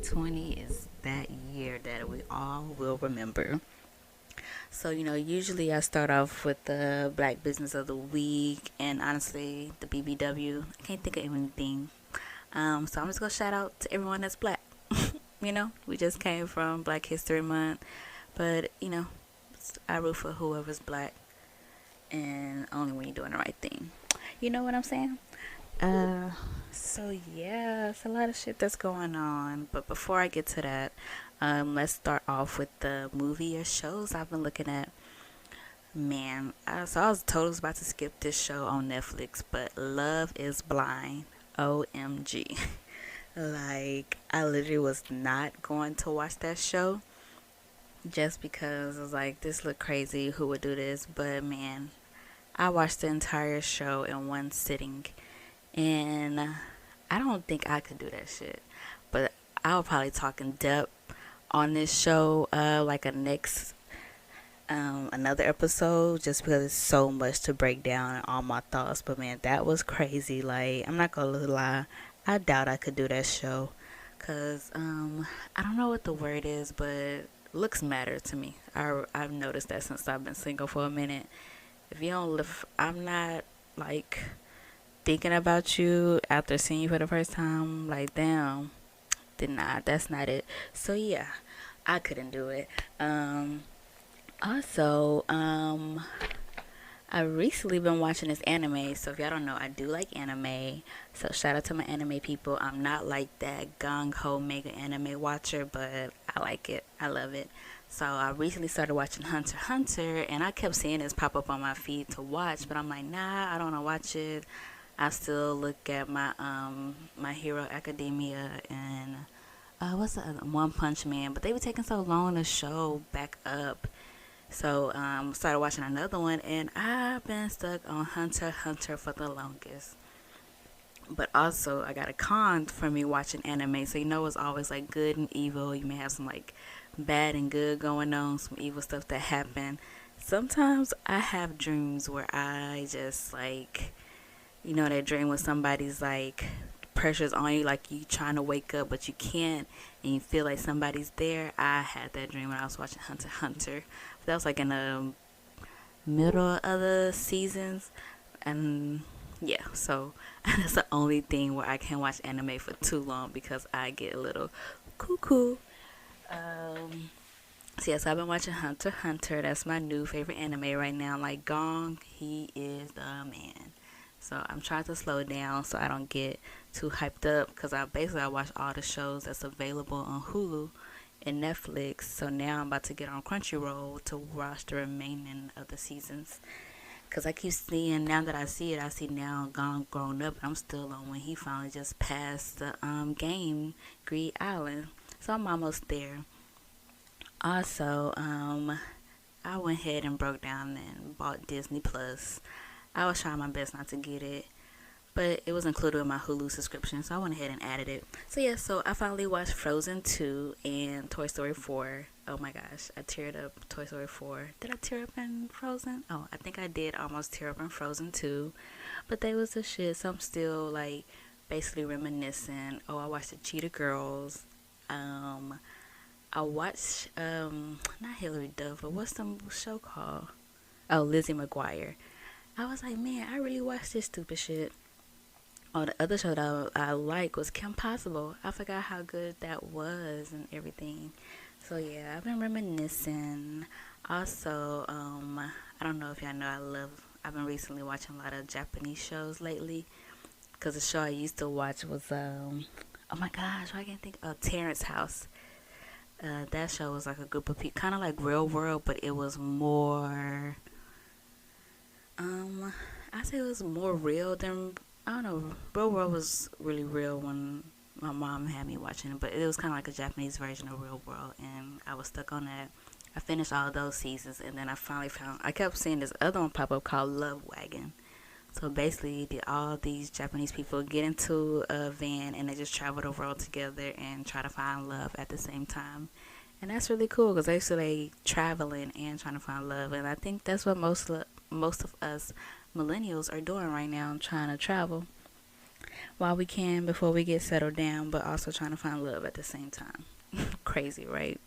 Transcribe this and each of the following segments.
2020 is that year that we all will remember. So, usually I start off with the Black Business of the Week and honestly, the BBW. I can't think of anything. So I'm just going to shout out to everyone that's black. We just came from Black History Month, but, I root for whoever's black and only when you're doing the right thing. You know what I'm saying? Uh, so yeah, it's a lot of shit that's going on. But before I get to that, let's start off with the movie or shows I've been looking at. Man, so I was totally about to skip this show on Netflix, but Love is Blind. OMG. Like, I literally was not going to watch that show just because I was like, this look crazy. Who would do this? But man, I watched the entire show in one sitting, and I don't think I could do that shit. But I'll probably talk in depth on this show, like a next another episode, just because it's so much to break down and all my thoughts. But man, that was crazy. Like, I'm not gonna lie, I doubt I could do that show, cause I don't know what the word is, but looks matter to me. I've noticed that since I've been single for a minute. If you don't live, I'm not like thinking about you after seeing you for the first time. Like, damn, did not. That's not it. So yeah, I couldn't do it. Also, I recently been watching this anime. So if y'all don't know, I do like anime. So shout out to my anime people. I'm not like that gung ho mega anime watcher, but I like it. I love it. So I recently started watching Hunter x Hunter, and I kept seeing this pop up on my feed to watch, but I'm like, nah, I don't want to watch it. I still look at my Hero Academia and what's the other One Punch Man, but they were taking so long to show back up. So started watching another one, and I've been stuck on Hunter x Hunter for the longest. But also, I got a con for me watching anime. So it's always like good and evil. You may have some like bad and good going on, some evil stuff that happen. Sometimes I have dreams where I just like, that dream when somebody's like pressure's on you, like you trying to wake up but you can't, and you feel like somebody's there. I had that dream when I was watching Hunter x Hunter. That was like in the middle of the seasons, and yeah, so that's the only thing where I can't watch anime for too long because I get a little cuckoo. So yes, I've been watching Hunter x Hunter. That's my new favorite anime right now. Like Gong, he is the man. So I'm trying to slow down so I don't get too hyped up, because I watch all the shows that's available on Hulu and Netflix. So now I'm about to get on Crunchyroll to watch the remaining of the seasons. Because I keep seeing, now that I see it, I see now Gone grown up. I'm still on when he finally just passed the game, Greed Island. So I'm almost there. Also, I went ahead and broke down and bought Disney Plus. I was trying my best not to get it, but it was included in my Hulu subscription, so I went ahead and added it. So yeah, so I finally watched Frozen 2 and Toy Story 4. Oh my gosh, I teared up Toy Story 4. Did I tear up in Frozen? Oh, I think I did almost tear up in Frozen 2. But they was the shit, so I'm still like basically reminiscing. Oh, I watched the Cheetah Girls. I watched not Hilary Duff, but what's the show called? Oh, Lizzie McGuire. I was like, man, I really watched this stupid shit. Oh, the other show that I like was Kim Possible. I forgot how good that was and everything. So yeah, I've been reminiscing. Also, I don't know if y'all know, I've been recently watching a lot of Japanese shows lately. Because the show I used to watch was, oh my gosh, I can't think of Terrace House. That show was like a group of people, kind of like Real World, but it was more, I say it was more real than, I don't know, Real World was really real when my mom had me watching it, but it was kind of like a Japanese version of Real World, and I was stuck on that. I finished all those seasons, and then I finally I kept seeing this other one pop up called Love Wagon. So basically, did all these Japanese people get into a van and they just travel the world together and try to find love at the same time. And that's really cool because they traveling and trying to find love. And I think that's what most of us millennials are doing right now, trying to travel. while we can before we get settled down, but also trying to find love at the same time. Crazy, right?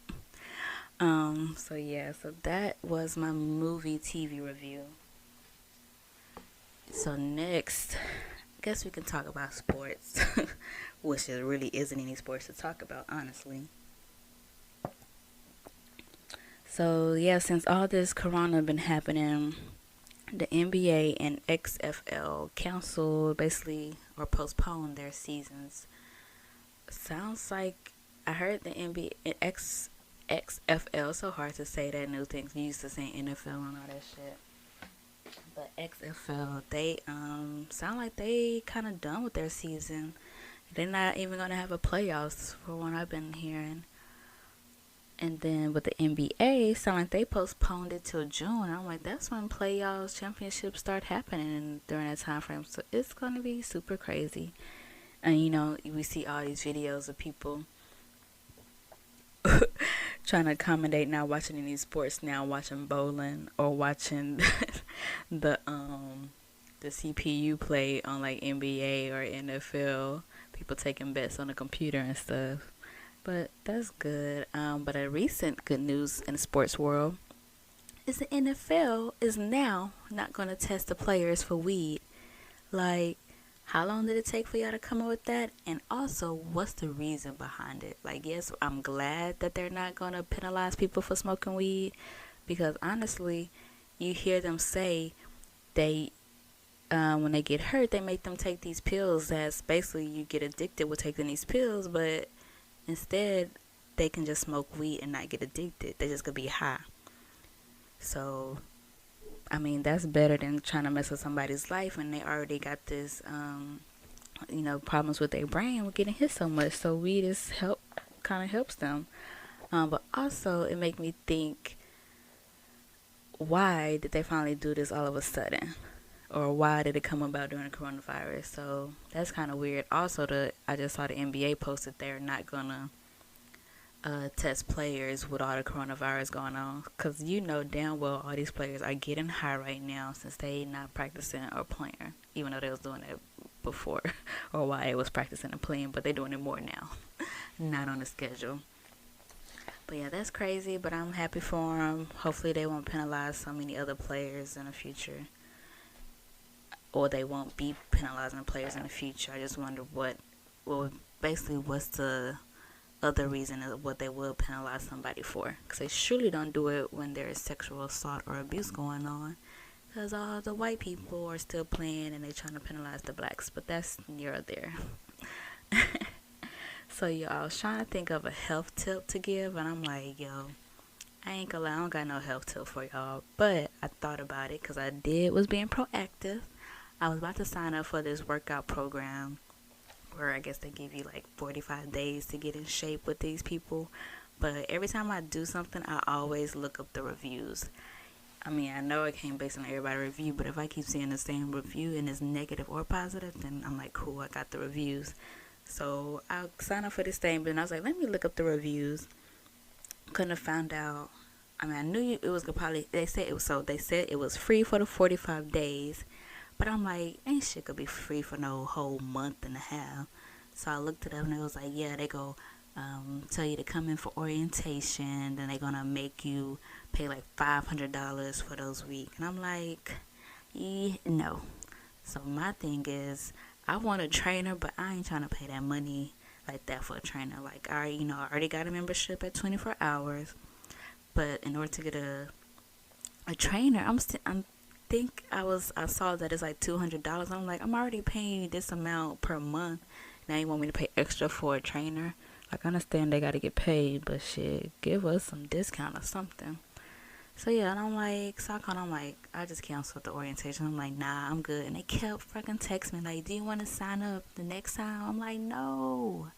So yeah, so that was my movie TV review. So next, I guess we can talk about sports, which there really isn't any sports to talk about, honestly. So yeah, since all this corona been happening, the NBA and XFL canceled basically or postponed their seasons. Sounds like I heard the NBA XFL. So hard to say that new things. You used to say NFL and all that shit. But XFL, they sound like they kind of done with their season. They're not even gonna have a playoffs for what I've been hearing. And then with the NBA, sound like they postponed it till June. I'm like, that's when playoffs, championships start happening during that time frame. So it's gonna be super crazy. And you know, we see all these videos of people trying to accommodate not watching any sports now, watching bowling or watching the CPU play on like NBA or NFL. People taking bets on the computer and stuff. But that's good. But a recent good news in the sports world is the NFL is now not going to test the players for weed. Like, how long did it take for y'all to come up with that? And also, what's the reason behind it? Like, yes, I'm glad that they're not going to penalize people for smoking weed. Because honestly, you hear them say they, when they get hurt, they make them take these pills that's basically you get addicted with taking these pills. But instead, they can just smoke weed and not get addicted. They just could be high. So, I mean, that's better than trying to mess with somebody's life and they already got this, problems with their brain with getting hit so much. So weed is kind of helps them. But also, it make me think, why did they finally do this all of a sudden? Or why did it come about during the coronavirus? So that's kind of weird. Also, I just saw the NBA posted they're not gonna test players with all the coronavirus going on, because you know damn well all these players are getting high right now since they not practicing or playing, even though they was doing it before or while it was practicing and playing, but they're doing it more now. Not on the schedule. But yeah, that's crazy, but I'm happy for them. Hopefully they won't penalize so many other players in the future, or they won't be penalizing players in the future. I just wonder basically what's the other reason of what they will penalize somebody for, because they surely don't do it when there is sexual assault or abuse going on, because all the white people are still playing and they're trying to penalize the blacks, but that's near there. So yo, I was trying to think of a health tip to give, and I'm like, yo, I ain't gonna lie, I don't got no health tip for y'all, but I thought about it because was being proactive. I was about to sign up for this workout program where I guess they give you like 45 days to get in shape with these people. But every time I do something, I always look up the reviews. I mean, I know it can't base on everybody's review, but if I keep seeing the same review and it's negative or positive, then I'm like, cool, I got the reviews. So I signed up for this thing, but then I was like, let me look up the reviews. Couldn't have found out. I mean, I knew it was probably, they said it was free for the 45 days. But I'm like, ain't shit could be free for no whole month and a half. So I looked it up and it was like, yeah, they go tell you to come in for orientation. Then they're going to make you pay like $500 for those weeks. And I'm like, no. So my thing is, I want a trainer, but I ain't trying to pay that money like that for a trainer. Like, I already got a membership at 24 hours. But in order to get a trainer, I saw that it's like $200. I'm like, I'm already paying you this amount per month. Now you want me to pay extra for a trainer? Like, I understand they gotta get paid, but shit, give us some discount or something. So yeah, and I'm like, I just canceled the orientation. I'm like, nah, I'm good. And they kept fucking texting me like, do you want to sign up the next time? I'm like, no,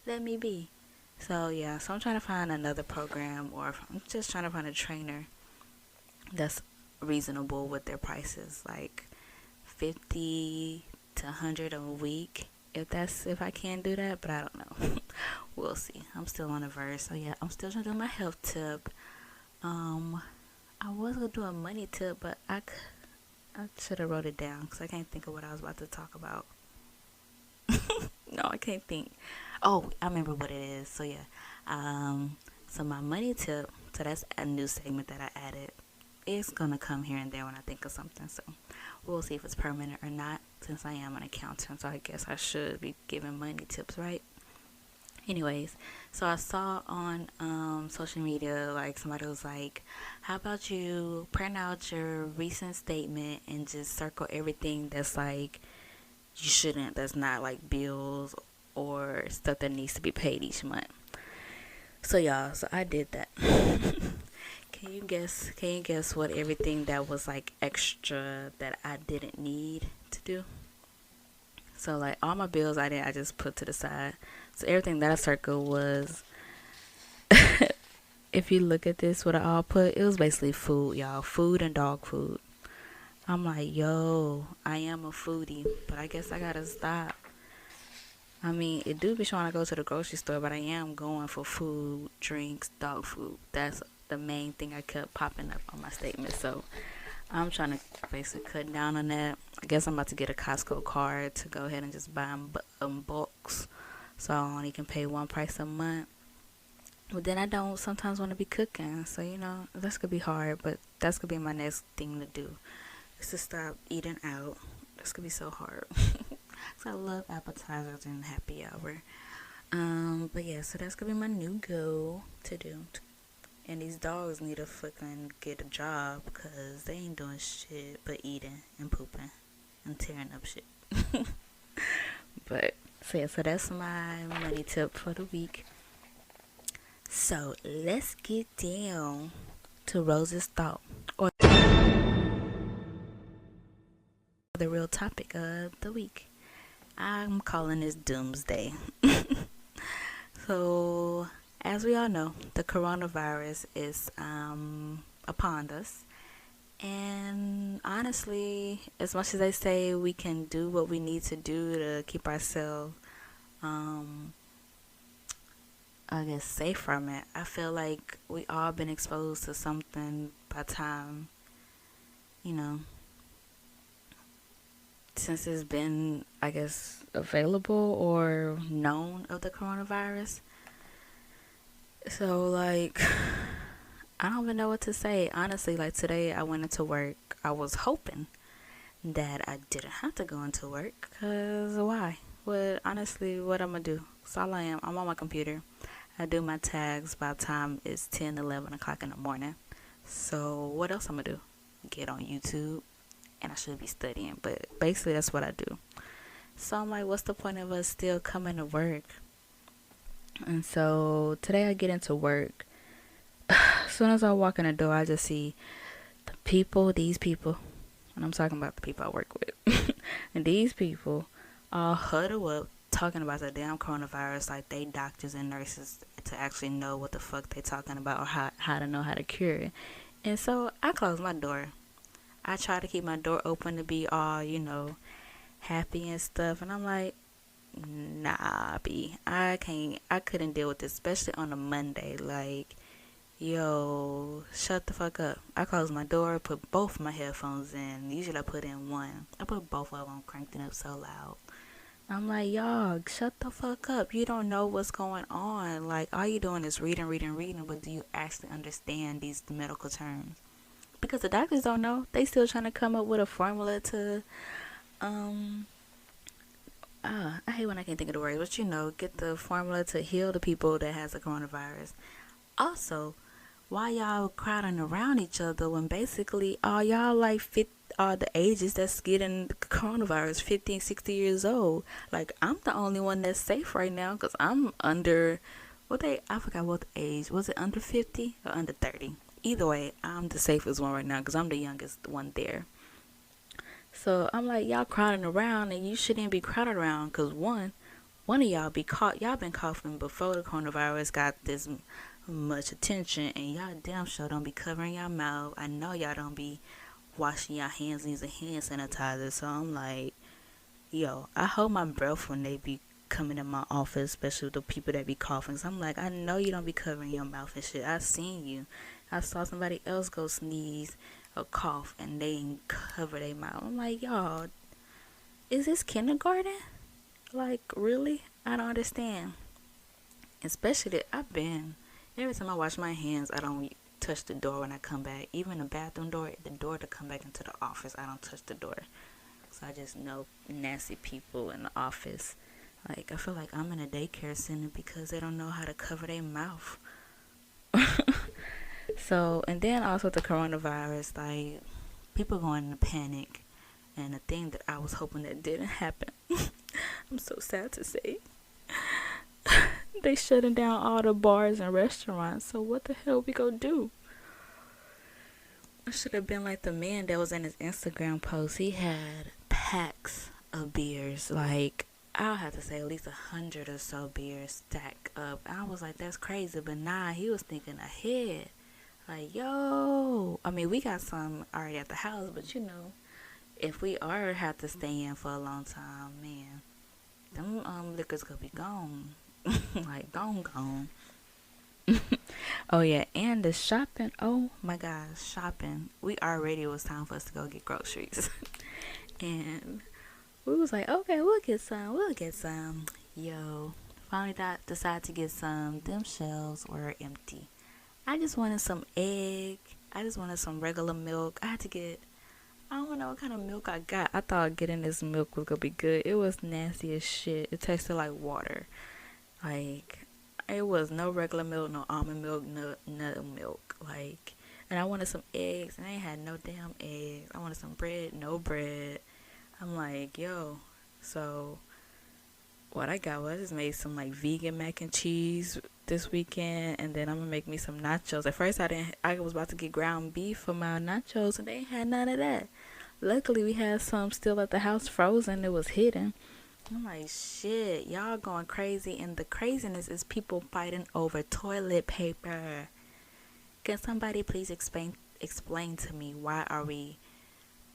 let me be. So yeah, so I'm trying to find another program, or I'm just trying to find a trainer that's reasonable with their prices, like 50 to 100 a week, if I can do that, but I don't know. We'll see. I'm still on the verge. So yeah, I'm still trying to do my health tip. I was gonna do a money tip, but I should have wrote it down because I can't think of what I was about to talk about. No, I can't think. Oh, I remember what it is. So yeah. So my money tip. So that's a new segment that I added. It's gonna come here and there when I think of something. So we'll see if it's permanent or not. Since I am an accountant, so I guess I should be giving money tips, right? Anyways, so I saw on social media, like somebody was like, how about you print out your recent statement and just circle everything that's like you shouldn't, that's not like bills or stuff that needs to be paid each month. So y'all, so I did that. Can you guess what everything that was like extra that I didn't need to do? So like all my bills I just put to the side. So everything that I circled was, if you look at this, what I all put, it was basically food, y'all. Food and dog food. I'm like, yo, I am a foodie, but I guess I gotta stop. I mean, it do be trying to go to the grocery store, but I am going for food, drinks, dog food. That's the main thing I kept popping up on my statement. So I'm trying to basically cut down on that. I guess I'm about to get a Costco card to go ahead and just buy them bulks, so I only can pay one price a month. But then I don't sometimes want to be cooking, so that's gonna be hard. But that's gonna be my next thing to do, is to stop eating out. That's gonna be so hard. So I love appetizers and happy hour. But yeah, so that's gonna be my new goal to do. And these dogs need to fucking get a job, because they ain't doing shit but eating and pooping and tearing up shit. But so yeah, so that's my money tip for the week. So let's get down to Rose's thought, or the real topic of the week. I'm calling this Doomsday. So, as we all know, the coronavirus is upon us. And honestly, as much as they say we can do what we need to do to keep ourselves, I guess, safe from it, I feel like we all been exposed to something by time, you know, since it's been, I guess, available or known of the coronavirus. So, like, I don't even know what to say. Honestly, like today I went into work. I was hoping that I didn't have to go into work, because why? Honestly, what I'm going to do? That's all I am. I'm on my computer. I do my tags by the time it's 10, 11 o'clock in the morning. So, what else I'm going to do? Get on YouTube. And I should be studying, but basically that's what I do. So I'm like, what's the point of us still coming to work? And so today I get into work. As soon as I walk in the door, I just see these people, and I'm talking about the people I work with. And these people all huddle up talking about the damn coronavirus like they doctors and nurses to actually know what the fuck they talking about, or how to know how to cure it. And so I close my door. I try to keep my door open to be all, happy and stuff. And I'm like, nah, B. I couldn't deal with this, especially on a Monday. Like, yo, shut the fuck up. I closed my door, put both my headphones in. Usually I put in one. I put both of them, cranked it up so loud. I'm like, y'all, shut the fuck up. You don't know what's going on. Like, all you doing is reading, but do you actually understand these medical terms? Because the doctors don't know. They still trying to come up with a formula to, I hate when I can't think of the words, but get the formula to heal the people that has the coronavirus. Also, why y'all crowding around each other when basically all y'all like all the ages that's getting the coronavirus, 50 and 60 years old. Like, I'm the only one that's safe right now, because I'm under, I forgot what the age, was it under 50 or under 30? Either way, I'm the safest one right now, because I'm the youngest one there. So I'm like, y'all crowding around, and you shouldn't be crowded around, because one of y'all y'all been coughing before the coronavirus got this much attention, and y'all damn sure don't be covering your mouth. I know y'all don't be washing your hands using hand sanitizer. So I'm like, yo, I hold my breath when they be coming in my office, especially the people that be coughing. So I'm like, I know you don't be covering your mouth and shit. I seen you. I saw somebody else go sneeze or cough and they ain't cover their mouth. I'm like, y'all, is this kindergarten? Like, really? I don't understand. Especially that every time I wash my hands, I don't touch the door when I come back. Even the bathroom door, the door to come back into the office, I don't touch the door. So I just know nasty people in the office. Like, I feel like I'm in a daycare center because they don't know how to cover their mouth. So, and then also the coronavirus, like, people going into panic. And the thing that I was hoping that didn't happen, I'm so sad to say, they shutting down all the bars and restaurants. So what the hell we gonna do? I should have been like the man that was in his Instagram post. He had packs of beers. Like, I'll have to say at least 100 or so beers stacked up. I was like, that's crazy. But nah, he was thinking ahead. Like, yo. I mean, we got some already at the house. But, you know, if we are have to stay in for a long time, man, them liquors gonna be gone. Like, gone. Oh yeah, and the shopping. Oh my gosh, shopping. We already, it was time for us to go get groceries. And we was like, okay, we'll get some. Yo, finally decided to get some. Them shelves were empty. I just wanted some egg. I just wanted some regular milk. I don't know what kind of milk I got. I thought getting this milk was gonna be good. It was nasty as shit. It tasted like water. Like, it was no regular milk, no almond milk, no milk. Like, and I wanted some eggs, and I ain't had no damn eggs. I wanted some bread, no bread. I'm like, yo. So what I got was, I just made some like vegan mac and cheese this weekend, and then I'm gonna make me some nachos. At first I was about to get ground beef for my nachos, and they ain't had none of that. Luckily we had some still at the house frozen. It was hidden. I'm like, shit, y'all going crazy, and the craziness is people fighting over toilet paper. Can somebody please explain to me, why are we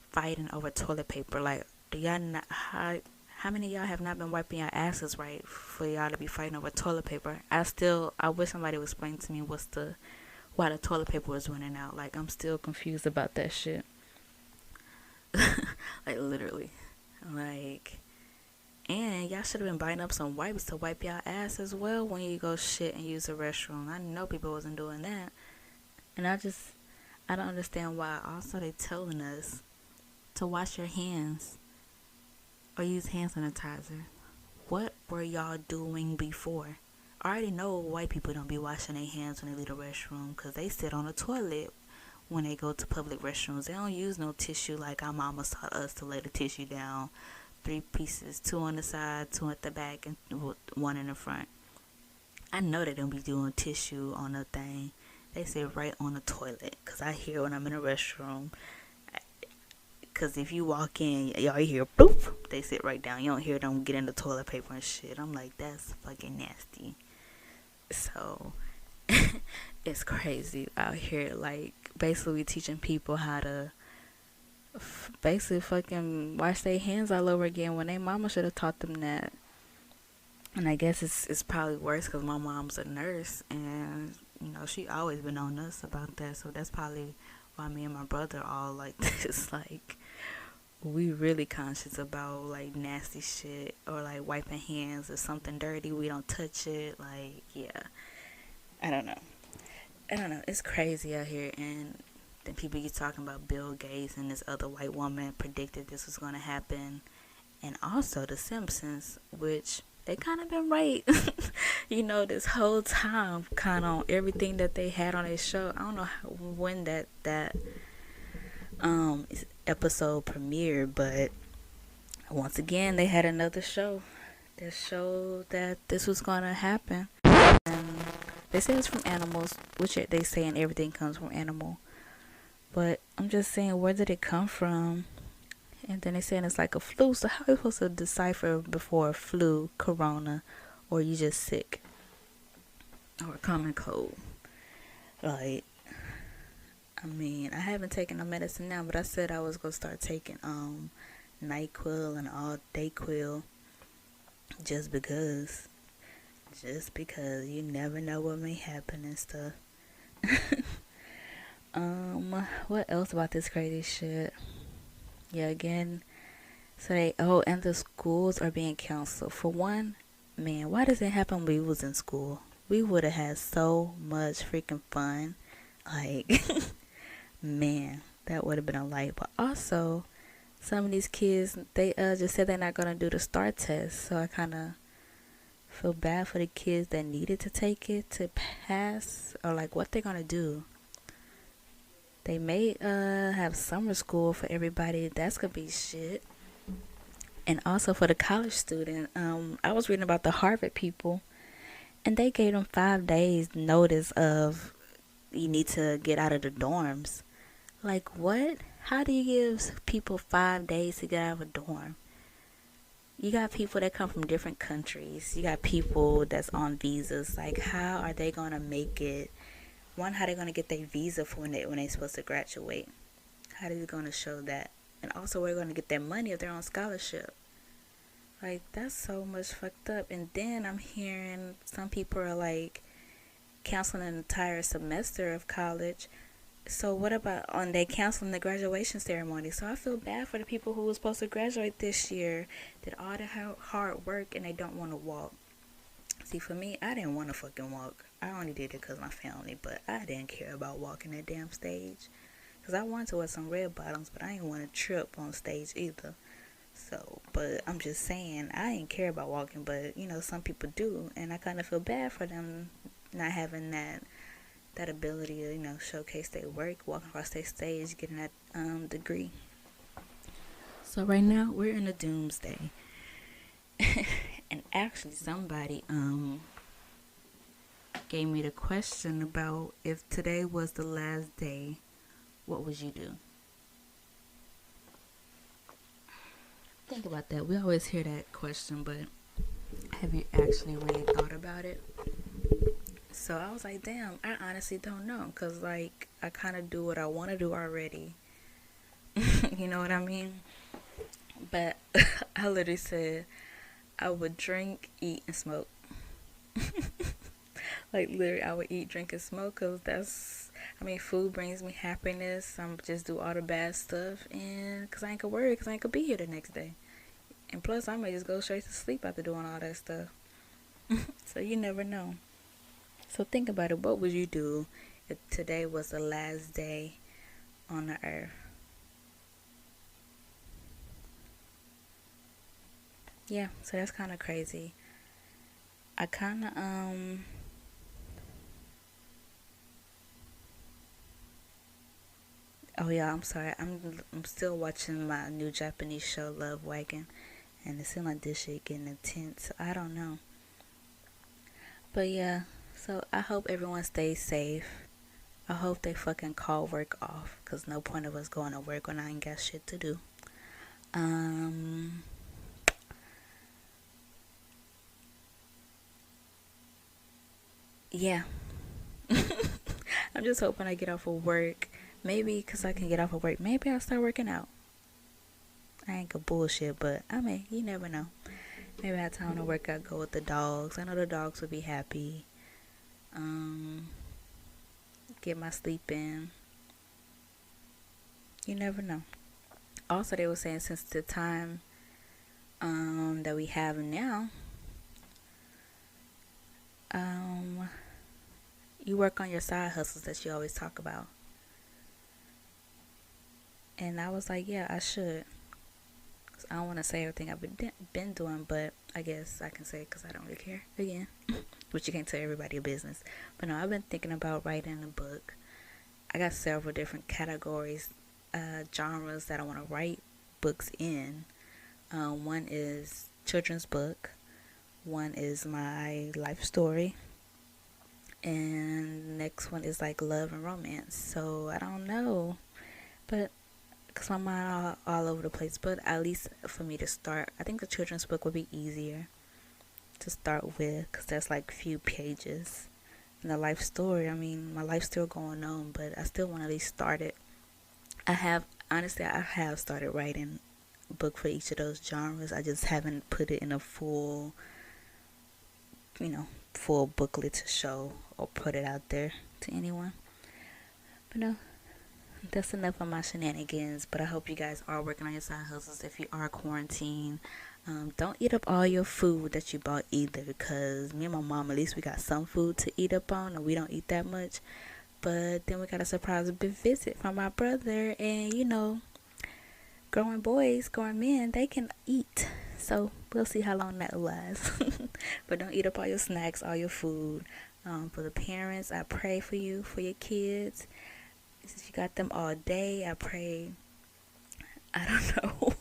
fighting over toilet paper? Like, do y'all not, how many of y'all have not been wiping your asses right for y'all to be fighting over toilet paper? I wish somebody would explain to me why the toilet paper was running out. Like, I'm still confused about that shit. Like, literally. Like, and y'all should have been buying up some wipes to wipe y'all ass as well when you go shit and use the restroom. I know people wasn't doing that. And I don't understand why also they telling us to wash your hands or use hand sanitizer. What were y'all doing before? I already know white people don't be washing their hands when they leave the restroom because they sit on the toilet when they go to public restrooms. They don't use no tissue like our mamas taught us to lay the tissue down. 3 pieces, 2 on the side, 2 at the back, and 1 in the front. I know they don't be doing tissue on the thing. They sit right on the toilet. Because I hear when I'm in a restroom. Because if you walk in, y'all hear boop, they sit right down. You don't hear them get in the toilet paper and shit. I'm like, that's fucking nasty. So, it's crazy out here. Like, basically teaching people how to basically fucking wash their hands all over again when their mama should have taught them that. And I guess it's probably worse because my mom's a nurse, and you know she always been on us about that. So that's probably why me and my brother all like this. Like, we really conscious about like nasty shit, or like wiping hands. If something dirty, we don't touch it. Like, yeah, I don't know. It's crazy out here. And then people keep talking about Bill Gates and this other white woman predicted this was going to happen. And also the Simpsons, which they kind of been right, you know, this whole time, kind of on everything that they had on their show. I don't know when that episode premiered, but once again, they had another show that showed that this was going to happen. And they say it's from animals, which they saying everything comes from animal. But I'm just saying, where did it come from? And then they saying it's like a flu. So how are you supposed to decipher before a flu, corona, or you just sick, or a common cold? Like, I mean, I haven't taken no medicine now, but I said I was gonna start taking NyQuil and all Dayquil, just because you never know what may happen and stuff. What else about this crazy shit? Yeah, again, So and the schools are being canceled. For one, man, why does it happen when we was in school? We would have had so much freaking fun. Like, man, that would have been a light. But also, some of these kids, they just said they're not going to do the STAR test. So I kind of feel bad for the kids that needed to take it to pass. Or like what they're going to do. They may have summer school for everybody. That's going to be shit. And also for the college student, I was reading about the Harvard people, and they gave them 5 days notice of you need to get out of the dorms. Like what? How do you give people 5 days to get out of a dorm? You got people that come from different countries. You got people that's on visas. Like how are they gonna make it? One, how they gonna get their visa for when they're supposed to graduate? How are they gonna show that? And also, where they're gonna get their money if they're on scholarship? Like that's so much fucked up. And then I'm hearing some people are like canceling an entire semester of college. So what about on they canceling the graduation ceremony? So I feel bad for the people who were supposed to graduate this year, did all the hard work, and they don't want to walk. See, for me, I didn't want to fucking walk. I only did it because of my family, but I didn't care about walking that damn stage. Because I wanted to wear some red bottoms, but I didn't want to trip on stage either. So, but I'm just saying, I didn't care about walking, but, you know, some people do. And I kind of feel bad for them not having that ability to, you know, showcase their work, walking across their stage, getting that degree. So right now, we're in a doomsday. And actually, somebody gave me the question about if today was the last day, what would you do? Think about that. We always hear that question, but have you actually really thought about it? So I was like, damn, I honestly don't know. Because, like, I kind of do what I want to do already. You know what I mean? But I literally said I would drink, eat, and smoke. Like, literally, I would eat, drink, and smoke. Because food brings me happiness. I'm just do all the bad stuff. And because I ain't gonna worry, because I ain't gonna be here the next day. And plus, I may just go straight to sleep after doing all that stuff. So you never know. So think about it. What would you do if today was the last day on the earth? Yeah, so that's kind of crazy. I kind of oh yeah, I'm sorry. I'm still watching my new Japanese show Wagon, and it seems like this shit getting intense. So I don't know. But yeah, so I hope everyone stays safe. I hope they fucking call work off, cause no point of us going to work when I ain't got shit to do. Um yeah. I'm just hoping I get off of work. Maybe because I can get off of work, maybe I'll start working out. I ain't gonna bullshit, but you never know. Maybe I have time to work out, go with the dogs. I know the dogs would be happy. Um, get my sleep in. You never know. Also, they were saying since the time that we have now, um, you work on your side hustles that you always talk about. And I was like, yeah, I should. 'Cause I don't want to say everything I've been doing, but I guess I can say it because I don't really care. Again, which you can't tell everybody your business. But no, I've been thinking about writing a book. I got several different categories, genres that I want to write books in. One is children's book. One is my life story. And next one is like love and romance. So I don't know. But because my mind all over the place, but at least for me to start, I think the children's book would be easier to start with because that's like few pages. And the life story, my life's still going on, but I still want to at least start it. I have started writing a book for each of those genres. I just haven't put it in a full booklet to show or put it out there to anyone. But no, that's enough of my shenanigans. But I hope you guys are working on your side hustles if you are quarantined. Don't eat up all your food that you bought either, because me and my mom, at least we got some food to eat up on, and we don't eat that much. But then we got a surprise big visit from my brother, and growing boys, growing men, they can eat. So we'll see how long that lasts. But don't eat up all your snacks, all your food. For the parents, I pray for you, for your kids. Since you got them all day, I pray. I don't know.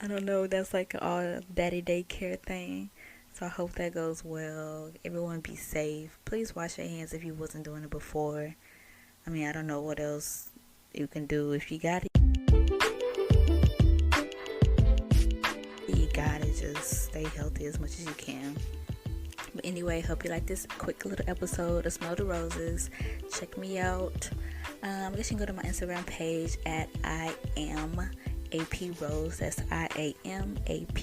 I don't know. That's like an all daddy daycare thing. So I hope that goes well. Everyone be safe. Please wash your hands if you wasn't doing it before. I mean, I don't know what else you can do. If you got it, you gotta just stay healthy as much as you can. But anyway, hope you like this quick little episode of Smell the Roses. Check me out. I guess you can go to my Instagram page at I am AP Rose. That's IAMAPROSE.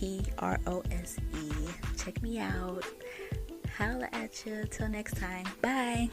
Check me out. Holla at you. Till next time. Bye.